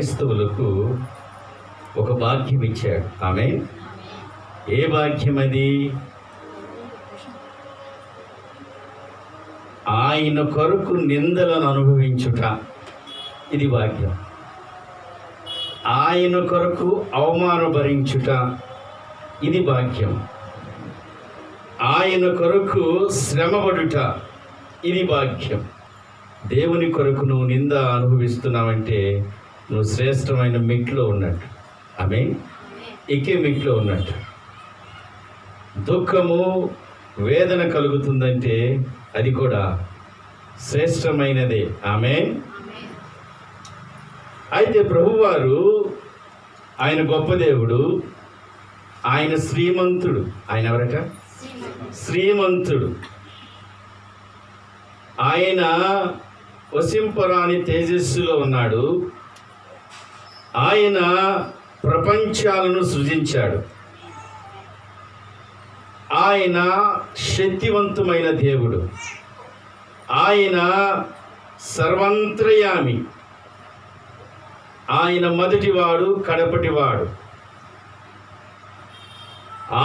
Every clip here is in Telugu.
క్రైస్తవులకు ఒక భాగ్యం ఇచ్చాడు. ఆమేన్. ఏ భాగ్యం అది? ఆయన కొరకు నిందలను అనుభవించుట, ఇది భాగ్యం. ఆయన కొరకు అవమానం భరించుట, ఇది భాగ్యం. ఆయన కొరకు శ్రమపడుట, ఇది భాగ్యం. దేవుని కొరకు నువ్వు నింద అనుభవిస్తున్నావంటే నువ్వు శ్రేష్టమైన మెట్లో ఉన్నట్టు. ఆమేన్. ఎక్కే మెట్లో ఉన్నట్టు. దుఃఖము వేదన కలుగుతుందంటే అది కూడా శ్రేష్టమైనదే. ఆమేన్. అయితే ప్రభువారు ఆయన గొప్ప దేవుడు, ఆయన శ్రీమంతుడు. ఆయన ఎవరట? శ్రీమంతుడు. ఆయన వసింపరాని తేజస్సులో ఉన్నాడు. ఆయన ప్రపంచాలను సృజించాడు. ఆయన శక్తివంతమైన దేవుడు. ఆయన సర్వంతర్యామి. ఆయన మొదటివాడు, కడపటివాడు.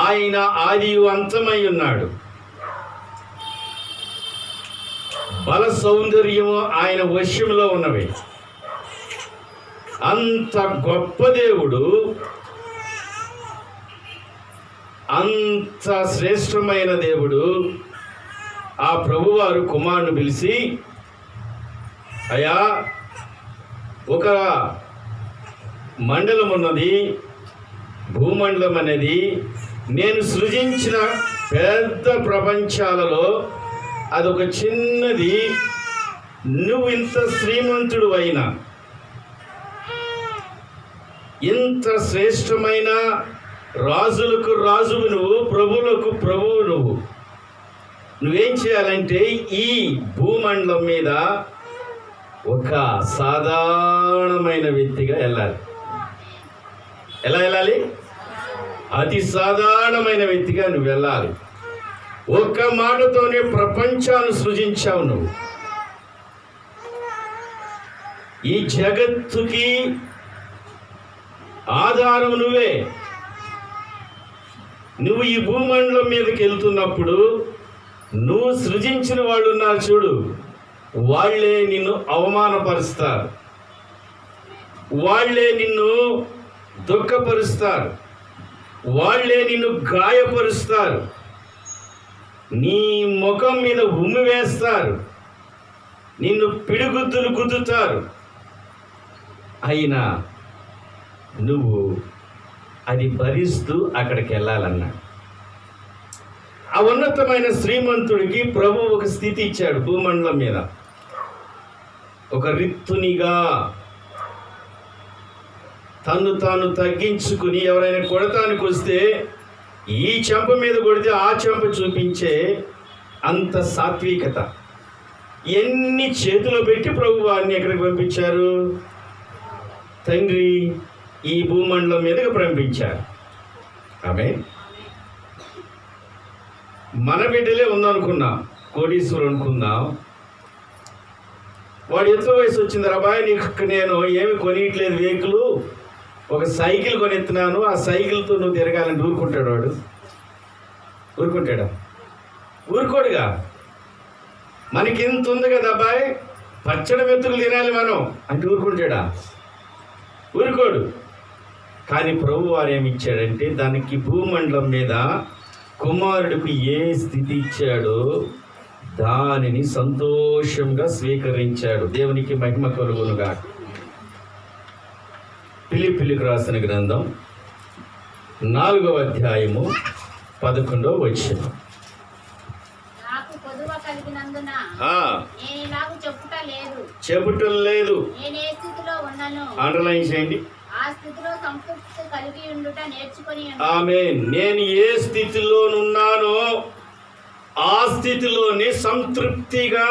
ఆయన ఆదియు అంతమై ఉన్నాడు. బల సౌందర్యము ఆయన వశ్యంలో ఉన్నవి. అంత గొప్ప దేవుడు, అంత శ్రేష్టమైన దేవుడు ఆ ప్రభువారు కుమారుని పిలిచి, అయ్యా, ఒక మండలం ఉన్నది, భూమండలం అనేది నేను సృజించిన పెద్ద ప్రపంచాలలో అదొక చిన్నది. నువ్వు ఇంత శ్రీమంతుడు అయినా, ఇంత శ్రేష్టమైన రాజులకు రాజువు నువ్వు, ప్రభువులకు ప్రభువు నువ్వు. నువ్వేం చేయాలంటే ఈ భూమండలం మీద ఒక సాధారణమైన వ్యక్తిగా వెళ్ళాలి. ఎలా వెళ్ళాలి? అతి సాధారణమైన వ్యక్తిగా నువ్వు వెళ్ళాలి. ఒక్క మాటతోనే ప్రపంచాన్ని సృజించావు నువ్వు. ఈ జగత్తుకి ఆధారం నువ్వే. నువ్వు ఈ భూమండలం మీదకి వెళ్తున్నప్పుడు నువ్వు సృజించిన వాళ్ళు ఉన్నారు చూడు, వాళ్ళే నిన్ను అవమానపరుస్తారు, వాళ్ళే నిన్ను దుఃఖపరుస్తారు, వాళ్ళే నిన్ను గాయపరుస్తారు, నీ ముఖం మీద ఉమ్మి వేస్తారు, నిన్ను పిడిగుద్దులు గుద్దుతారు. అయినా నువ్వు అది భరిస్తూ అక్కడికి వెళ్ళాలన్నా. ఆ ఉన్నతమైన శ్రీమంతుడికి ప్రభు ఒక స్థితి ఇచ్చాడు భూమండలం మీద. ఒక రిత్తునిగా తను తాను తగ్గించుకుని, ఎవరైనా కొడతానికి వస్తే ఈ చెంప మీద కొడితే ఆ చెంప చూపించే అంత సాత్వికత. ఎన్ని చేతిలో పెట్టి ప్రభు వారిని ఎక్కడికి పంపించారు? తండ్రి ఈ భూమండలం మీదకి పంపించారు. ఆమేన్. మన బిడ్డలే ఉందనుకున్నాం, కోటీశ్వరుడు అనుకుందాం. వాడు ఎంతో వయసు వచ్చింది, రాబాయ్ నీకు నేను ఏమి కొనియట్లేదు వెహికల్, ఒక సైకిల్ కొనెత్తున్నాను, ఆ సైకిల్తో నువ్వు తిరగాలని ఊరుకుంటాడు వాడు? ఊరుకుంటాడా? ఊరుకోడుగా. మనకి ఎంత ఉంది కదా అబ్బాయి, పచ్చడి మెతుకులు తినాలి మనం అంటే ఊరుకుంటాడా? ఊరుకోడు. కానీ ప్రభు వారు ఏమి ఇచ్చాడంటే, దానికి భూమండలం మీద కుమారుడికి ఏ స్థితి ఇచ్చాడో దానిని సంతోషంగా స్వీకరించాడు. దేవునికి మహిమ కలుగునుగా. ఫిలిప్పీయులకు రాసిన గ్రంథం 4వ అధ్యాయము 11వ వచనం. చెప్పుటం లేదు. అండర్లైన్ చేయండి. ఆమేన్. నేను ఏ స్థితిలోనున్నానో ఆ స్థితిలోనే సంతృప్తిగా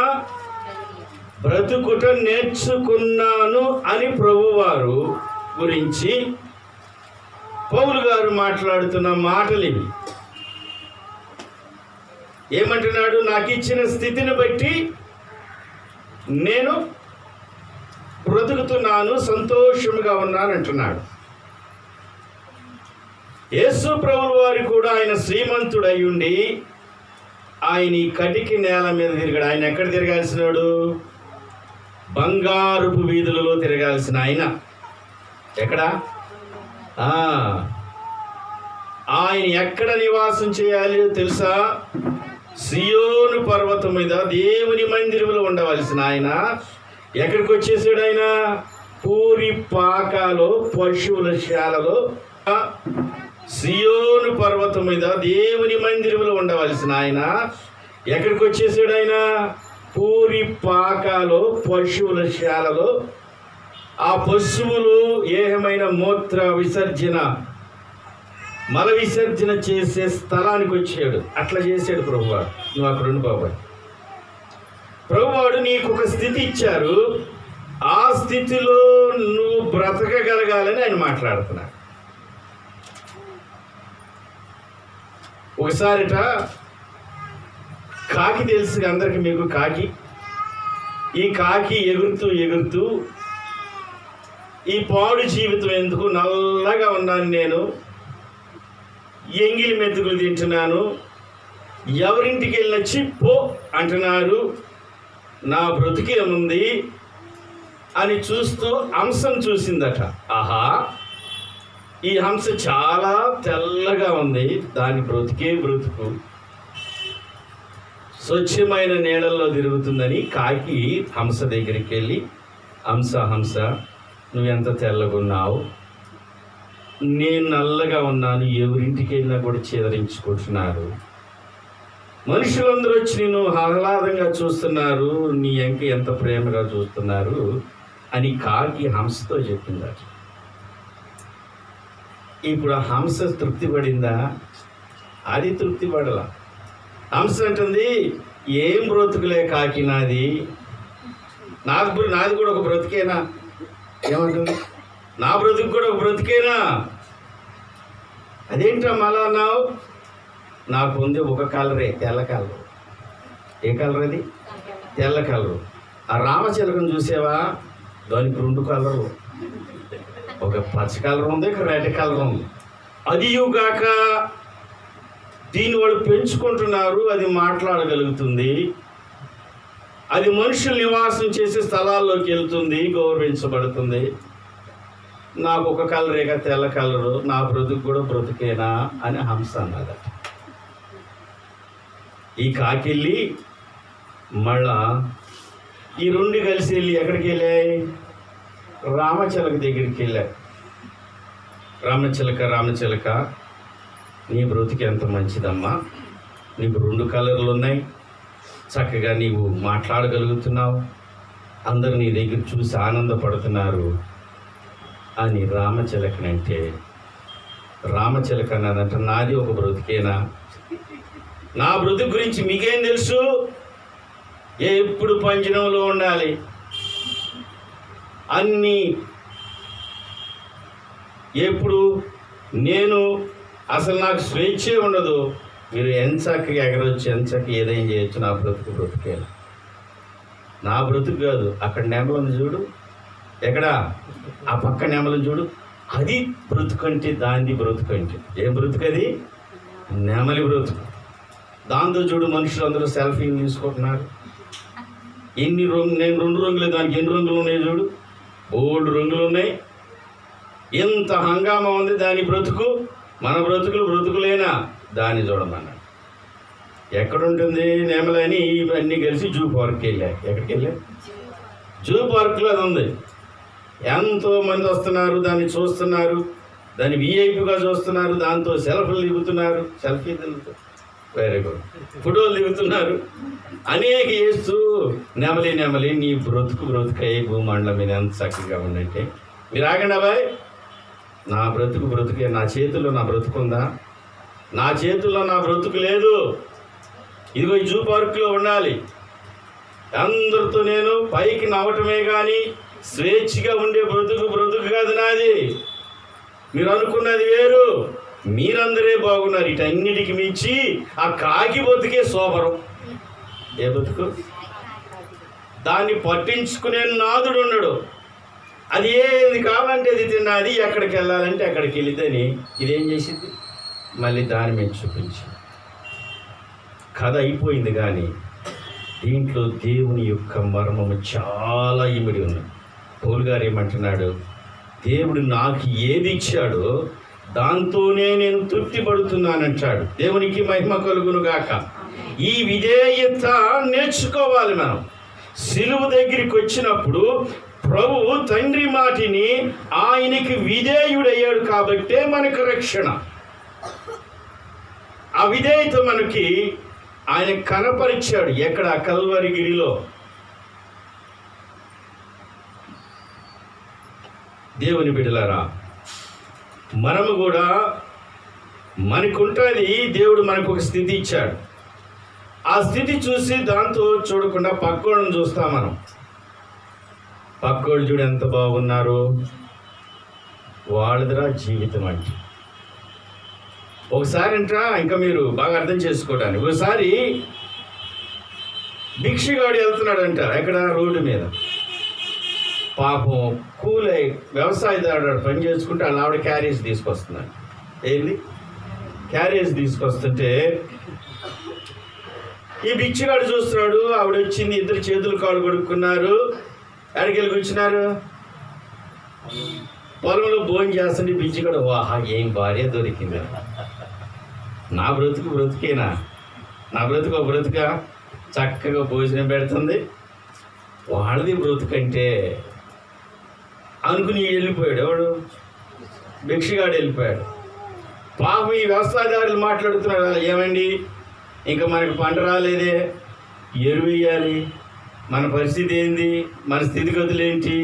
బ్రతుకుట నేర్చుకున్నాను అని ప్రభువారు గురించి పౌలు గారు మాట్లాడుతున్న మాటలు ఇవి. ఏమంటున్నాడు? నాకు ఇచ్చిన స్థితిని బట్టి నేను బ్రతుకుతున్నాను, సంతోషముగా ఉన్నాను అంటున్నాడు. యేసు ప్రభువు వారు కూడా ఆయన శ్రీమంతుడై ఉండి ఆయన ఈ కటికి నేల మీద తిరిగాడు. ఆయన ఎక్కడ తిరగాల్సినాడు? బంగారుపు వీధులలో తిరగాల్సిన ఆయన ఎక్కడ? ఆయన ఎక్కడ నివాసం చేయాలి తెలుసా? సియోను పర్వతం మీద దేవుని మందిరంలో ఉండవలసిన ఆయన ఎక్కడికి వచ్చేసాడు? ఆయన పూరి పాకాలో, పశువుల శాలలో, సియోను పర్వతం మీద దేవుని మందిరంలో ఉండవలసిన ఆయన ఎక్కడికి వచ్చేసాడు? ఆయన పూరి పాకాలో, పశువుల శాలలో, ఆ పశువులు ఏమైన మూత్ర విసర్జన, మల విసర్జన చేసే స్థలానికి వచ్చాడు. అట్లా చేశాడు ప్రభువాడు. నువ్వు అక్కడ ఉండి బాబాయ్, ప్రభువాడు నీకు ఒక స్థితి ఇచ్చారు, ఆ స్థితిలో నువ్వు బ్రతకగలగాలని ఆయన మాట్లాడుతున్నాడు. ఒకసారిట కాకి తెలుసు అందరికి, మీకు కాకి. ఈ కాకి ఎగురుతూ ఎగురుతూ, ఈ పాడు జీవితం ఎందుకు, నల్లగా ఉన్నాను నేను, ఎంగిలి మెతుకులు తింటున్నాను, ఎవరింటికి వెళ్ళిన చిప్పో అంటున్నారు, నా బ్రతికేముంది అని చూస్తూ హంసను చూసిందట. ఆహా, ఈ హంస చాలా తెల్లగా ఉంది, దాని బ్రతికే బ్రతుకు స్వచ్ఛమైన నీళ్ళల్లో తిరుగుతుందని కాకి హంస దగ్గరికి వెళ్ళి, హంస హంస నువ్వెంత తెల్లగా ఉన్నావు, నేను నల్లగా ఉన్నాను, ఎవరింటికి వెళ్ళినా కూడా చేదరించుకుంటున్నారు, మనుషులందరూ వచ్చి నేను ఆహ్లాదంగా చూస్తున్నారు, నీ ఎంక ఎంత ప్రేమగా చూస్తున్నారు అని కాకి హంసతో చెప్పిందట. ఇప్పుడు ఆ హంస తృప్తి పడిందా? అది తృప్తి పడల. హంస అంటుంది, ఏం బ్రతుకులే కాకి నాది, నాది కూడా ఒక బ్రతికేనా? ఏమంటుంది? నా బ్రతుకు కూడా ఒక బ్రతికేనా? అదేంటమ్మా అలా అన్నావు? నాకు ఉంది ఒక కలరే, తెల్ల కలరు. ఏ కలర్ అది? తెల్ల కలరు. ఆ రామచిలకను చూసావా? దానికి 2 కలరు, ఒక పచ్చ కలర్ ఉంది, ఒక రెడ్ కలర్ ఉంది. అదియుగాక దీన్ని వాళ్ళు పెంచుకుంటున్నారు, అది మాట్లాడగలుగుతుంది, అది మనుషులు నివాసం చేసే స్థలాల్లోకి వెళ్తుంది, గౌరవించబడుతుంది. నాకు ఒక కలరేగా తెల్ల కలరు, నా బ్రతుకు కూడా బ్రతుకేనా అని హంస అన్నదట. ఈ కాకెళ్ళి మళ్ళా ఈ 2 కలిసి వెళ్ళి ఎక్కడికి వెళ్ళాయి? రామచిలక దగ్గరికి వెళ్ళాయి. రామచిలక నీ బ్రతుకు ఎంత మంచిదమ్మా, నీకు 2 కలర్లు ఉన్నాయి, చక్కగా నీవు మాట్లాడగలుగుతున్నావు, అందరూ నీ దగ్గర చూసి ఆనందపడుతున్నారు అని రామచిలకనంటే, రామచిలక అన్నదంట, నాది ఒక బ్రతుకేనా? నా బ్రతుకు గురించి మీకేం తెలుసు? ఎప్పుడు పంజరంలో ఉండాలి, అన్నీ ఎప్పుడు నేను అసలు నాకు స్వేచ్ఛే ఉండదు, మీరు ఎంచక్కగా ఎగరొచ్చు, ఎంచక్క ఏదైనా చేయొచ్చు, నా బ్రతుకు బ్రతుకేనా? నా బ్రతుకు కాదు, అక్కడ నెమలను చూడు, ఎక్కడ ఆ పక్క నెమలను చూడు, అది బ్రతుకంటే, దాన్ని బ్రతుకంటే. ఏం బ్రతుకు అది? నెమలి బ్రతుకు. దాంతో చూడు మనుషులందరూ సెల్ఫీలు తీసుకుంటున్నారు. ఎన్ని రంగులు, నేను 2 రంగులు, దానికి ఎన్ని రంగులు ఉన్నాయి చూడు, బోల్డ్ రంగులు ఉన్నాయి. ఎంత హంగామా ఉంది దాని బ్రతుకు. మన బ్రతుకులేనా? దాన్ని చూడమన్నాడు. ఎక్కడుంటుంది నెమలని? ఇవన్నీ కలిసి జూ పార్క్కి వెళ్ళాయి. ఎక్కడికి వెళ్ళాయి? జూ పార్క్లో అది ఉంది. ఎంతోమంది వస్తున్నారు, దాన్ని చూస్తున్నారు, దాన్ని విఐపిగా చూస్తున్నారు, దాంతో సెల్ఫీలు దిగుతున్నారు, వెరీ గుడ్, ఫోటోలు దిగుతున్నారు, అనేక చేస్తూ నెమలి నీ బ్రతుకయ్యే భూమండలం మీద ఎంత చక్కగా ఉందంటే, మీరు ఆగండి అబ్బాయి, నా బ్రతుకే, నా చేతుల్లో నా బ్రతుకుందా? నా చేతుల్లో నా బ్రతుకు లేదు. ఇదిగో ఈ జూ పార్కులో ఉండాలి, అందరితో నేను పైకి నవ్వటమే కానీ స్వేచ్ఛగా ఉండే బ్రతుకు కాదు నాది. మీరు అనుకున్నది వేరు, మీరందరే బాగున్నారు. ఇటన్నిటికి మించి ఆ కాకి బతుకే సోబరం. ఏ బతుకు? దాన్ని పట్టించుకునే నాదుడు ఉన్నాడు. అది ఏది కావాలంటే అది తిన్నది, ఎక్కడికి వెళ్ళాలంటే అక్కడికి వెళ్ళిద్దని ఇదేం చేసింది, మళ్ళీ దాని మీద చూపించింది. కథ అయిపోయింది. కానీ దీంట్లో దేవుని యొక్క మర్మము చాలా ఇమిడి ఉంది. పౌలు గారు ఏమంటున్నాడు, దేవుడు నాకు ఏది ఇచ్చాడో దాంతోనే నేను తృప్తి పడుతున్నానంటాడు. దేవునికి మహిమ కలుగును గాక. ఈ విధేయత నేర్చుకోవాలి మనం. సిలువ దగ్గరికి వచ్చినప్పుడు ప్రభువు తండ్రి మాటిని ఆయనకి విధేయుడయ్యాడు కాబట్టే మనకు రక్షణ. ఆ విధేయత మనకి ఆయన కనపరిచాడు. ఎక్కడ? కల్వరిగిరిలో. దేవుని బిడ్డలారా, మనము కూడా మనకుంటుంది. దేవుడు మనకు ఒక స్థితి ఇచ్చాడు. ఆ స్థితి చూసి దాంతో చూడకుండా పక్కోళ్ళని చూస్తాం మనం. పక్కోళ్ళు చూడు ఎంత బాగున్నారు, వాళ్ళదిరా జీవితం అంటే. ఒకసారి ఇంకా మీరు బాగా అర్థం చేసుకోవడానికి, ఒకసారి భిక్షగాడు వెళ్తున్నాడు అంటారు. ఎక్కడ? రోడ్డు మీద. పాపం కూలై వ్యవసాయదారుడు పని చేసుకుంటే అలా ఆవిడ క్యారేజ్ తీసుకొస్తున్నాడు. ఏంది? క్యారేజ్ తీసుకొస్తుంటే ఈ భిక్షగాడు చూస్తున్నాడు. ఆవిడ వచ్చింది, ఇద్దరు చేతులు కాళ్ళు కొడుక్కున్నారు. ఎక్కడికి కూర్చున్నారు? పొలంలో భోజనం చేస్తుంటే భిక్షగాడు, వాహా ఏం భార్య దొరికింది, నా బ్రతుకు బ్రతుకేనా, నా బ్రతుకు బ్రతుక, చక్కగా భోజనం పెడుతుంది, వాళ్ళది బ్రతుకంటే అనుకుని వెళ్ళిపోయాడు. ఎవడు? భిక్షగాడు వెళ్ళిపోయాడు. పాపం ఈ వ్యవసాయదారులు మాట్లాడుతున్నాడు, ఏమండి ఇంకా మనకు పంట రాలేదే, ఎరువు వేయాలి, మన పరిస్థితి ఏంది, మన స్థితిగతులు ఏంటి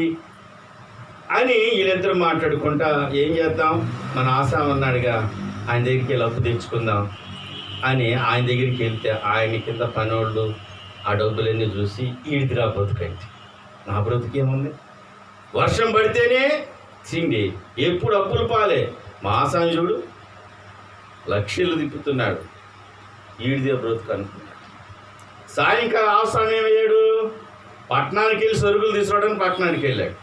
అని వీళ్ళిద్దరూ మాట్లాడుకుంటా ఏం చేద్దాం, మన ఆసాం ఉన్నాడుగా ఆయన దగ్గరికి వెళ్ళి అప్పు తెచ్చుకుందాం అని ఆయన దగ్గరికి వెళ్తే ఆయన కింద పనోళ్ళు ఆ డబ్బులన్నీ చూసి ఈడిదిరా బ్రతుకండి, నా బ్రతుకేముంది, వర్షం పడితేనే సిండి, ఎప్పుడు అప్పులు పాలే, మా ఆసాం చూడు లక్షలు తిప్పుతున్నాడు, ఈడిదే బ్రతుకు అనుకున్నాడు. సాయంకాలం ఆసాం ఏమయ్యాడు? పట్టణానికి వెళ్ళి సరుకులు తీసుకోవడానికి పట్టణానికి వెళ్ళాడు.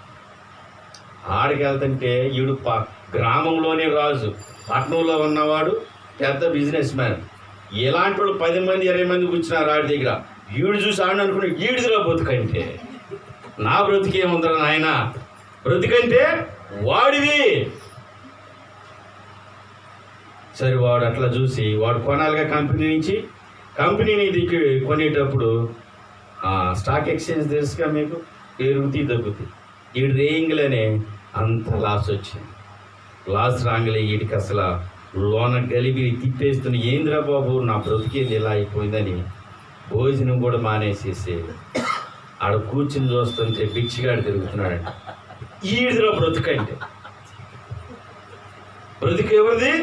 ఆడికి వెళ్తుంటే ఈడు గ్రామంలోనే రాజు, పట్టణంలో ఉన్నవాడు పెద్ద బిజినెస్ మ్యాన్. ఇలాంటి వాళ్ళు 10 మంది 20 మంది కూర్చున్నారు ఆడి దగ్గర. ఈడు చూసి ఆడిని అనుకున్నాడు, ఈడిదిలో బ్రతుకంటే, నా బ్రతుకేముందరా నాయన, బ్రతుకంటే వాడివి. సరే వాడు అట్లా చూసి వాడు కొనాలిగా కంపెనీ నుంచి. కంపెనీని దిక్కు కొనేటప్పుడు స్టాక్ ఎక్స్చేంజ్ తెలుసుగా మీకు, పెరుగుతీ తగ్గుతాయి. ఈడు రేయింగ్లోనే అంత లాస్ వచ్చింది. లాస్ రాంగ్లే వీడికి అసలు లోన గలిపి తిప్పేస్తున్న, ఏంద్రా బాబు నా బ్రతికేది ఇలా అయిపోయిందని భోజనం కూడా మానేసేసి ఆడ కూర్చుని చూస్తుంటే భిక్షగాడు తిరుగుతున్నాడంట. ఈడిదిరా బ్రతుకంటే, బ్రతుకు ఎవరిది?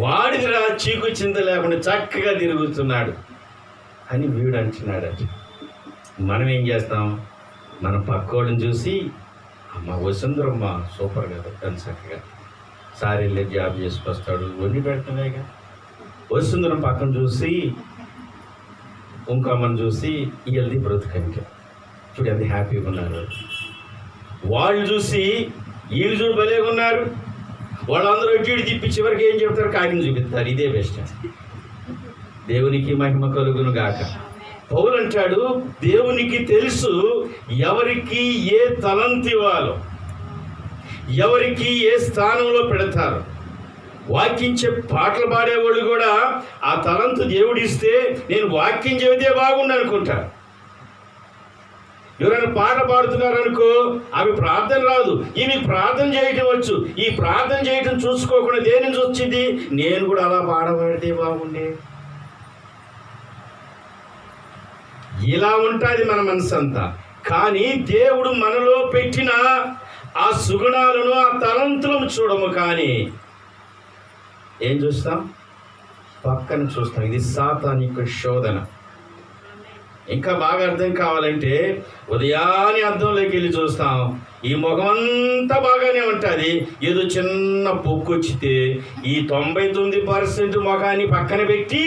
వాడిదిరా, చీకు చింత లేకుండా చక్కగా తిరుగుతున్నాడు అని వీడు అంటున్నాడట. మనం ఏం చేస్తాం? మన పక్కోళ్ళని చూసి అమ్మ వసుంధరమ్మ సూపర్ కదా, తను చక్కగా సారీలే జాబ్ చేసుకొస్తాడు, వండి పెడుతున్నాయిగా. వసుంధరం పక్కన చూసి ఇంకొమ్మని చూసి వీళ్ళది బ్రతుకంటే చూడు ఎంత హ్యాపీగా ఉన్నారు. వాళ్ళు చూసి వీళ్ళు చూడు భలేగా ఉన్నారు. వాళ్ళందరూ ఎటు తిప్పి చివరికి ఏం చెప్తారు? కాకిని చూపిస్తారు. ఇదే బెస్ట్. దేవునికి మహిమ కలుగును గాక. పౌలు అంటాడు, దేవునికి తెలుసు ఎవరికి ఏ తలంతి ఇవ్వాలో, ఎవరికి ఏ స్థానంలో పెడతారు. వాక్యించే పాటలు పాడేవాళ్ళు కూడా ఆ తలంతు దేవుడిస్తే నేను వాక్యం చెబితే బాగుండు అనుకుంటారు. ఎవరైనా పాట పాడుతున్నారు అనుకో, అవి ప్రార్థన రాదు, ఇవి ప్రార్థన చేయటం వచ్చు. ఈ ప్రార్థన చేయటం చూసుకోకుండా దేని నుంచి వచ్చింది? నేను కూడా అలా పాడబడితే బాగుండే. ఇలా ఉంటుంది మన మనసు అంతా. కానీ దేవుడు మనలో పెట్టిన ఆ సుగుణాలను, ఆ తలంతులను చూడము. కానీ ఏం చూస్తాం? పక్కన చూస్తాం. ఇది సాతానిక శోధన. ఇంకా బాగా అర్థం కావాలంటే ఉదయాన్నే అద్దంలోకి వెళ్ళి చూస్తాం. ఈ ముఖం అంతా బాగానే ఉంటుంది, ఏదో చిన్న పొక్కు వచ్చితే ఈ 99% ముఖాన్ని పక్కన పెట్టి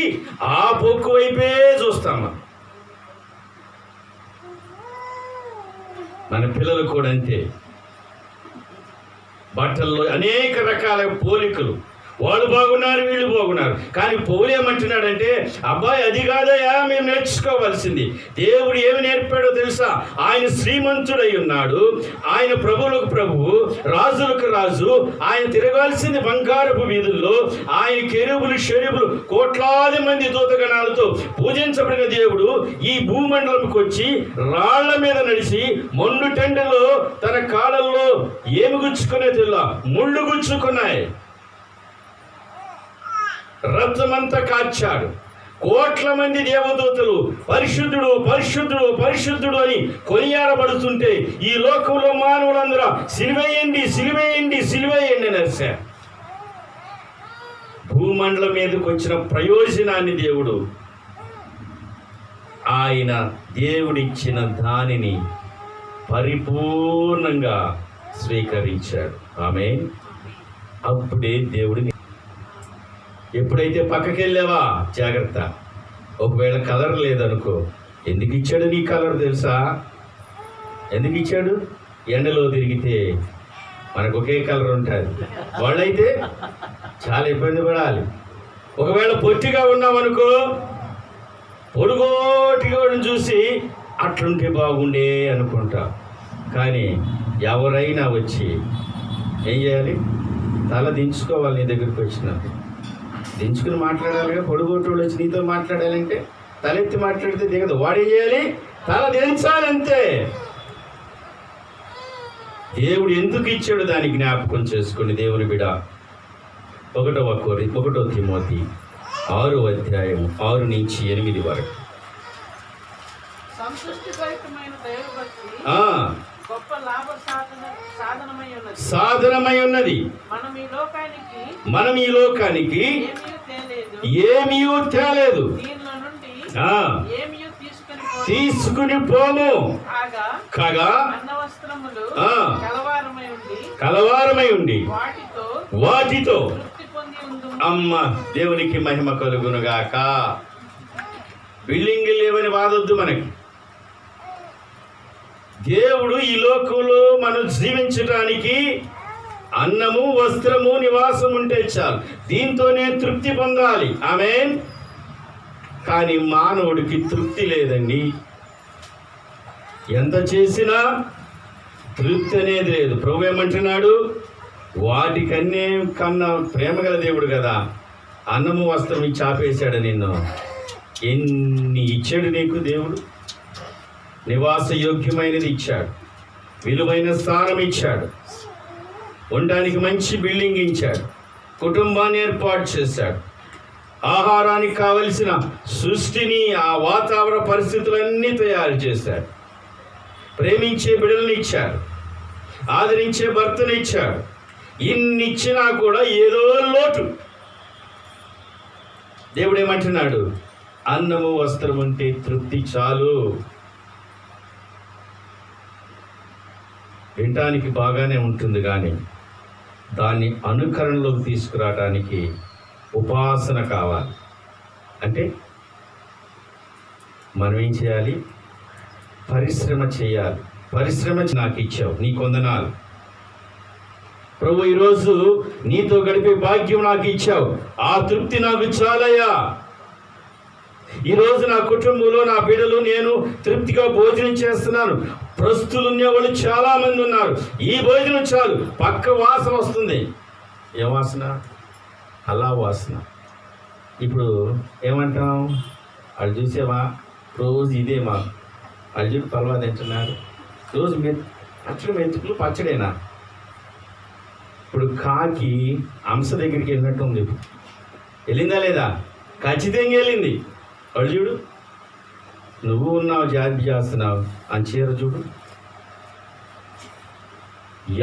ఆ పొక్కు వైపే చూస్తాం. మన పిల్లలు కూడా అంతే. బట్టల్లో అనేక రకాల పోలికలు. వాళ్ళు బాగున్నారు, వీళ్ళు బాగున్నారు. కానీ పౌలు ఏమంటున్నాడంటే, అబ్బాయి అది కాదయా మేము నేర్చుకోవాల్సింది. దేవుడు ఏమి నేర్పాడో తెలుసా? ఆయన శ్రీమంతుడై ఉన్నాడు, ఆయన ప్రభువులకు ప్రభువు, రాజులకు రాజు. ఆయన తిరగాల్సింది బంగారపు వీధుల్లో. ఆయన కెరూబులు షెరూబులు కోట్లాది మంది దూతగణాలతో పూజించబడిన దేవుడు ఈ భూమండలంకి వచ్చి రాళ్ల మీద నడిచి మొండు టెండలో తన కాళ్ళల్లో ఏమి గుచ్చుకునే తెల్లా, ముళ్ళు గుచ్చుకున్నాయి. రక్తమంతా కార్చాడు. కోట్ల మంది దేవదూతలు పరిశుద్ధుడు పరిశుద్ధుడు పరిశుద్ధుడు అని కొనియాడబడుతుంటే ఈ లోకంలో మానవులందరూ సిలువేయండి సిలువేయండి సిలువేయండి అని అరిశారు. భూమండలం మీదకి వచ్చిన ప్రయోజనాన్ని దేవుడు, ఆయన దేవుడిచ్చిన దానిని పరిపూర్ణంగా స్వీకరించాడు. ఆమేన్. అప్పుడే దేవుడిని ఎప్పుడైతే పక్కకి వెళ్ళావా జాగ్రత్త. ఒకవేళ కలర్ లేదనుకో, ఎందుకు ఇచ్చాడు నీ కలర్ తెలుసా? ఎందుకు ఇచ్చాడు? ఎండలో తిరిగితే మనకు ఒకే కలర్ ఉంటుంది, వాళ్ళైతే చాలా ఇబ్బంది పడాలి. ఒకవేళ పొట్టిగా ఉన్నామనుకో, పొడుగోటిగా చూసి అట్లుంటే బాగుండే అనుకుంటా. కానీ ఎవరైనా వచ్చి ఏం చేయాలి? తల దించుకోవాలి. నీ దగ్గరికి వచ్చినప్పుడు దించుకుని మాట్లాడాలిగా. పొడుగోటోళ్ళు వచ్చి నీతో మాట్లాడాలంటే తలెత్తి మాట్లాడితే దిగదు. వాడేం చేయాలి? తల దించాలంతే. దేవుడు ఎందుకు ఇచ్చాడు దాన్ని జ్ఞాపకం చేసుకుని దేవుని బిడ 1 తిమోతి 6వ అధ్యాయం 6 నుంచి 8 వరకు. సాధనమై ఉన్నది. మనం ఈ లోకానికి ఏమీ తేలేదు, తీసుకుని పోము. కాగా కలవారమై ఉండి వాటితో అమ్మ దేవునికి మహిమ కలుగునుగాక. బిల్డింగ్ లేవని వాదొద్దు మనకి. దేవుడు ఈ లోకంలో మనం జీవించడానికి అన్నము వస్త్రము నివాసం ఉంటే చాలు, దీంతోనే తృప్తి పొందాలి. ఆమేన్. కానీ మానవుడికి తృప్తి లేదండి. ఎంత చేసినా తృప్తి అనేది లేదు. ప్రభు ఏమంటున్నాడు? వాటికన్నే కన్నా ప్రేమ గల దేవుడు కదా, అన్నము వస్త్రం ఇచ్చి ఆపేశాడు నిన్ను. ఎన్ని ఇచ్చాడు నీకు దేవుడు? నివాస యోగ్యమైనది ఇచ్చాడు, విలువైన స్థానం ఇచ్చాడు, ఉండడానికి మంచి బిల్డింగ్ ఇచ్చాడు, కుటుంబాన్ని ఏర్పాటు చేశాడు, ఆహారానికి కావలసిన సృష్టిని, ఆ వాతావరణ పరిస్థితులన్నీ తయారు చేశాడు, ప్రేమించే బిడ్డలను ఇచ్చాడు, ఆదరించే భర్తను ఇచ్చాడు. ఇన్ని ఇచ్చినా కూడా ఏదో లోటు. దేవుడు ఏమంటున్నాడు? అన్నము వస్త్రం ఉంటే తృప్తి చాలు. వినటానికి బాగానే ఉంటుంది, కానీ దాన్ని అనుకరణలోకి తీసుకురావడానికి ఉపాసన కావాలి. అంటే మనం ఏం చేయాలి? పరిశ్రమ చేయాలి. పరిశ్రమ నాకు ఇచ్చావు, నీ వందనాలు ప్రభు. ఈరోజు నీతో గడిపే భాగ్యం నాకు ఇచ్చావు, ఆ తృప్తి నాకు చాలయ్యా. ఈరోజు నా కుటుంబంలో నా బిడ్డలు నేను తృప్తిగా భోజనం చేస్తున్నాను. ప్రస్తులు వాళ్ళు చాలామంది ఉన్నారు. ఈ భోజనం చాలు. పక్క వాసన వస్తుంది. ఏ వాసన? అలా వాసన. ఇప్పుడు ఏమంటాం? వాళ్ళు చూసేవా? రోజు ఇదే మా అల్జుడు పల్వా తింటున్నారు. రోజు అట్లు మెతుకులు పచ్చడేనా? ఇప్పుడు కాకి అంశ దగ్గరికి వెళ్ళినట్టు ఉంది. వెళ్ళిందా లేదా? ఖచ్చితంగా వెళ్ళింది. వాళ్ళు చూడు, నువ్వు ఉన్నావు, జాతి చేస్తున్నావు అని చీర చూడు.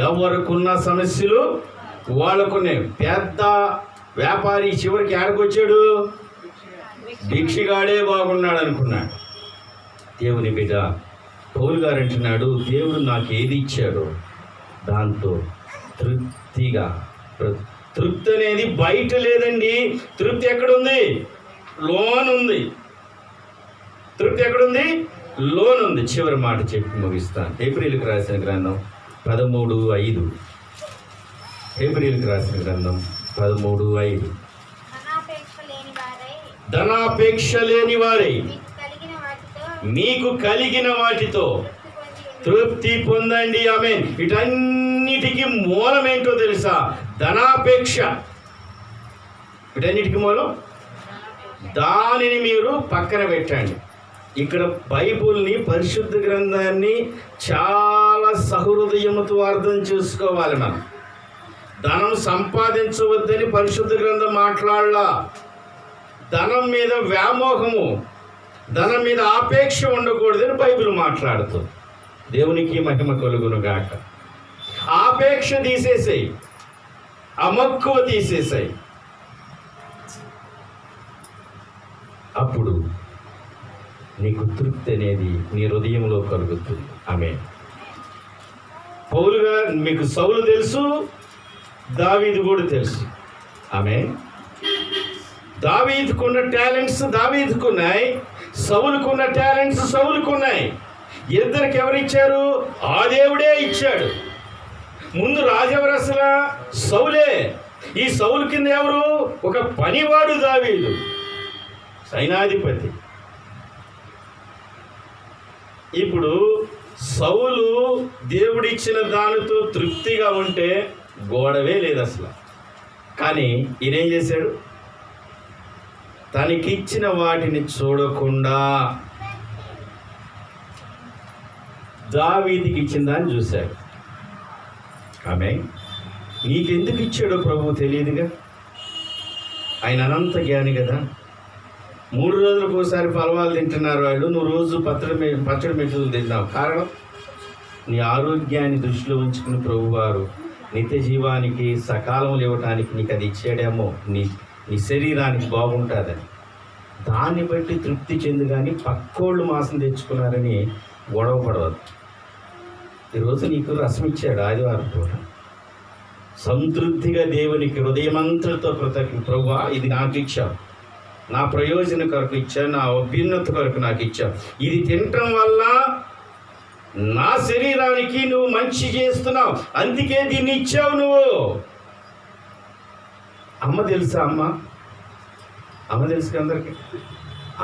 ఎవరికున్న సమస్యలు వాళ్ళకున్నాయి. పెద్ద వ్యాపారి చివరికి ఆడకొచ్చాడు, భిక్షగాడే బాగున్నాడు అనుకున్నాడు. దేవుని బిడ్డ పౌలు గారు అంటున్నాడు, దేవుడు నాకు ఏది ఇచ్చాడో దాంతో తృప్తిగా. తృప్తి అనేది బయట లేదండి. తృప్తి ఎక్కడుంది? లోన్ ఉంది. తృప్తి ఎక్కడుంది? లోన్ ఉంది. చివరి మాట చెప్పి ముగిస్తాను. ఏప్రిల్కి రాసిన గ్రంథం 13:5. హెబ్రీయులకు రాసిన గ్రంథం 13:5. ధనాపేక్ష లేని వారై మీకు కలిగిన వాటితో తృప్తి పొందండి. ఆమేన్. వీటన్నిటికీ మూలం ఏంటో తెలుసా? ధనాపేక్ష. వీటన్నిటికీ మూలం. దానిని మీరు పక్కన పెట్టండి. ఇక్కడ బైబుల్ని, పరిశుద్ధ గ్రంథాన్ని చాలా సహృదయముతో అర్థం చేసుకోవాలి. మనం ధనం సంపాదించవద్దని పరిశుద్ధ గ్రంథం మాట్లాడలా. ధనం మీద వ్యామోహము, ధనం మీద ఆపేక్ష ఉండకూడదని బైబిల్ మాట్లాడుతుంది. దేవునికి మహిమ కలుగును గాక. ఆపేక్ష తీసేసాయి, అమక్కువ తీసేసాయి. అప్పుడు నీకు తృప్తి అనేది నీ హృదయంలో కలుగుతుంది. ఆమేన్. పౌలుగా మీకు సౌలు తెలుసు, దావీదు కూడా తెలుసు. ఆమేన్. దావీదుకున్న టాలెంట్స్ దావీదుకున్నాయి, సౌలుకున్న టాలెంట్స్ సౌలుకున్నాయి. ఇద్దరికి ఎవరిచ్చారు? ఆ దేవుడే ఇచ్చాడు. ముందు రాజెవరు? అసలు సౌలే. ఈ సౌలు కింద ఎవరు? ఒక పనివాడు దావీదు, సైనాధిపతి. ఇప్పుడు సౌలు దేవుడిచ్చిన దానితో తృప్తిగా ఉంటే గోడవే లేదు అసలు. కానీ ఈయనేం చేశాడు? తనకిచ్చిన వాటిని చూడకుండా దావీదుకి ఇచ్చిన దాన్ని చూశాడు. ఆమె నీకెందుకు ఇచ్చాడో ప్రభువు తెలియదుగా. ఆయన అనంత జ్ఞాని కదా. 3 రోజులకు ఒకసారి ఫలవాలు తింటున్నారు వాళ్ళు, నువ్వు రోజు పచ్చడి మెతులు తిన్నావు. కారణం నీ ఆరోగ్యాన్ని దృష్టిలో ఉంచుకుని ప్రభువారు నిత్య జీవానికి సకాలంలో ఇవ్వటానికి నీకు అది ఇచ్చాడేమో, నీ శరీరానికి బాగుంటుందని. దాన్ని బట్టి తృప్తి చెందు. కానీ పక్కోళ్ళు మాంసం తెచ్చుకున్నారని గొడవ పడవద్దు. ఈరోజు నీకు రసం ఇచ్చాడు ఆదివారం కూడా. సంతృప్తిగా దేవునికి హృదయమంతటితో కృతజ్ఞత. ప్రభువా, ఇది నాకు ఇచ్చావు, నా ప్రయోజన కొరకు ఇచ్చావు, నా అభ్యున్నత కొరకు నాకు ఇచ్చావు. ఇది తినటం వల్ల నా శరీరానికి నువ్వు మంచి చేస్తున్నావు, అందుకే దీన్ని ఇచ్చావు నువ్వు. అమ్మ తెలుసా? అమ్మ తెలుసు అందరికి.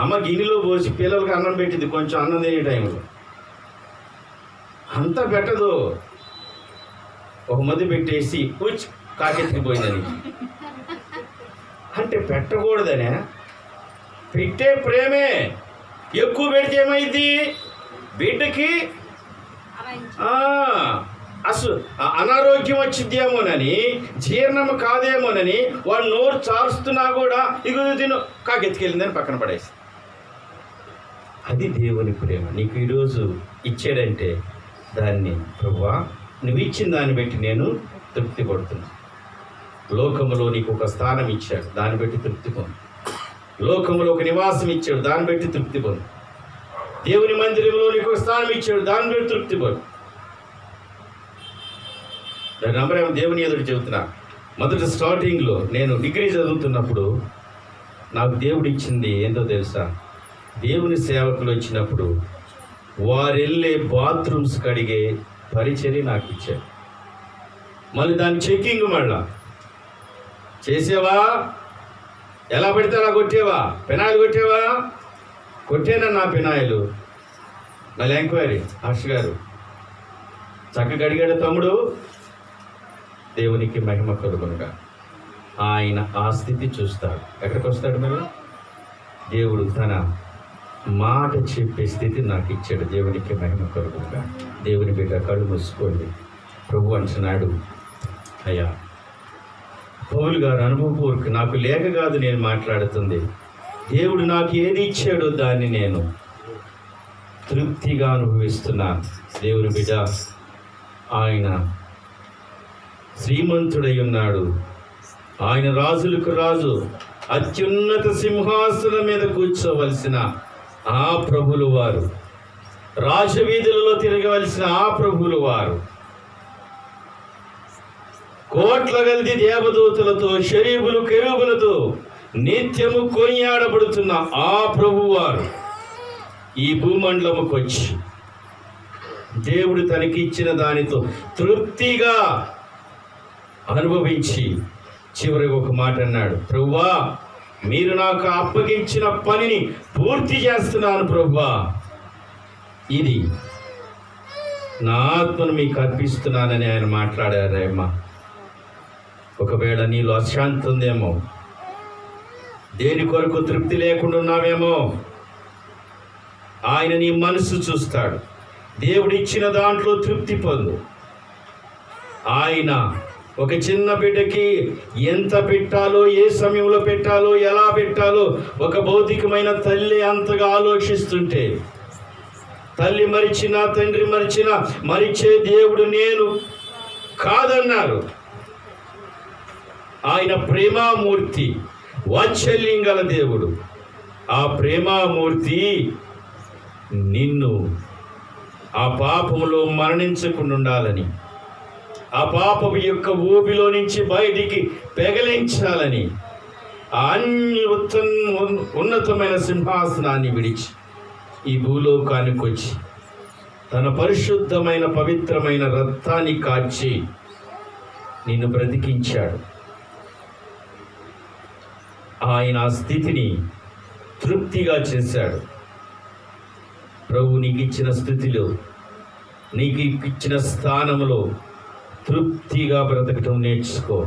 అమ్మ గిన్నెలో పోసి పిల్లలకి అన్నం పెట్టింది, కొంచెం అన్నం తినే టైంలో అంతా పెట్టదు. ఒక మధ్య పెట్టేసి కూర్చి కాకెత్తికిపోయిందని. అంటే పెట్టకూడదనే, పెట్టే ప్రేమే. ఎక్కువ పెడితే ఏమైంది? బిడ్డకి అసలు అనారోగ్యం వచ్చిద్దేమోనని, జీర్ణం కాదేమోనని వాడు నోరు చారుస్తున్నా కూడా ఇగో తిను, కాకెత్తికెళ్ళిందని పక్కన పడేసి. అది దేవుని ప్రేమ. నీకు ఈరోజు ఇచ్చాడంటే దాన్ని ప్రభువా నువ్వు ఇచ్చిన దాన్ని బట్టి నేను తృప్తి పడుతున్నా. లోకములో నీకు ఒక స్థానం ఇచ్చాడు, దాన్ని బట్టి తృప్తి పొందు. లోకములో ఒక నివాసం ఇచ్చాడు, దాన్ని బట్టి తృప్తి పొందు. దేవుని మందిరంలో నీకు ఒక స్థానం ఇచ్చాడు, దాన్ని బట్టి తృప్తి పొందు. దాని నంబరేమో దేవుని ఎదురు చెబుతున్నా. మొదటి స్టార్టింగ్లో నేను డిగ్రీ చదువుతున్నప్పుడు నాకు దేవుడు ఇచ్చింది ఏందో తెలుసా? దేవుని సేవకులు వచ్చినప్పుడు వారు వెళ్ళే బాత్రూమ్స్ కడిగే పరిచర్య నాకు ఇచ్చారు. మళ్ళీ దాని చెక్కింగ్ మళ్ళా చేసేవా, ఎలా పడితే అలా కొట్టేవా, పెనాయిలు కొట్టేవా, కొట్టేనా నా పెనాయిలు. మళ్ళీ ఎంక్వైరీ, హర్ష్ గారు చక్కగా అడిగాడు తమ్ముడు. దేవునికి మహిమ కలుగునుగా. ఆయన ఆ స్థితి చూస్తాడు. ఎక్కడికి వస్తాడు? మరి దేవుడు తన మాట చెప్పే స్థితి నాకు ఇచ్చాడు. దేవునికి మహిమ కలుగునుగా. దేవుని బిడ్డ కళ్ళు మూసుకోండి. ప్రభు అంటున్నాడు, అయ్యా పౌలు గారు అనుభవపూర్వక, నాకు లేక కాదు నేను మాట్లాడుతుంది. దేవుడు నాకు ఏది ఇచ్చాడో దాన్ని నేను తృప్తిగా అనుభవిస్తున్నాను. దేవుని బిడ్డ ఆయన శ్రీమంతుడై ఉన్నాడు. ఆయన రాజులకు రాజు, అత్యున్నత సింహాసనం మీద కూర్చోవలసిన ఆ ప్రభులు వారు, రాజవీధులలో తిరగవలసిన ఆ ప్రభులు వారు, కోట్ల గల్ది దేవదూతలతో శరీబులు కెరూబులతో నిత్యము కొనియాడబడుతున్న ఆ ప్రభువారు ఈ భూమండలముకు వచ్చి దేవుడు తనకిచ్చిన దానితో తృప్తిగా అనుభవించి చివరికి ఒక మాట అన్నాడు, ప్రభువా మీరు నాకు అప్పగించిన పనిని పూర్తి చేస్తున్నాను ప్రభువా, ఇది నా ఆత్మను మీకు అర్పిస్తున్నానని ఆయన మాట్లాడారేమ్మా. ఒకవేళ నీలో అశాంతి ఉందేమో, దేని కొరకు తృప్తి లేకుండా ఉన్నావేమో, ఆయన నీ మనసు చూస్తాడు. దేవుడిచ్చిన దాంట్లో తృప్తి పొందు. ఆయన ఒక చిన్న బిడ్డకి ఎంత పెట్టాలో, ఏ సమయంలో పెట్టాలో, ఎలా పెట్టాలో ఒక భౌతికమైన తల్లి అంతగా ఆలోచిస్తుంటే, తల్లి మరిచినా తండ్రి మరిచినా మరిచే దేవుడు నేను కాదన్నారు. ఆయన ప్రేమామూర్తి, వాత్సల్యం గల దేవుడు. ఆ ప్రేమామూర్తి నిన్ను ఆ పాపములో మరణించకుండా ఉండాలని, ఆ పాపము యొక్క ఊబిలో నుంచి బయటికి పెగలించాలని ఆ అన్ని ఉన్నతమైన సింహాసనాన్ని విడిచి ఈ భూలోకానికి వచ్చి తన పరిశుద్ధమైన పవిత్రమైన రక్తాన్ని కార్చి నిన్ను బ్రతికించాడు. ఆయన ఆ స్థితిని తృప్తిగా చేశాడు. ప్రభు నీకు ఇచ్చిన స్థితిలో, నీకు ఇచ్చిన స్థానంలో తృప్తిగా బ్రతకటం నేర్చుకో.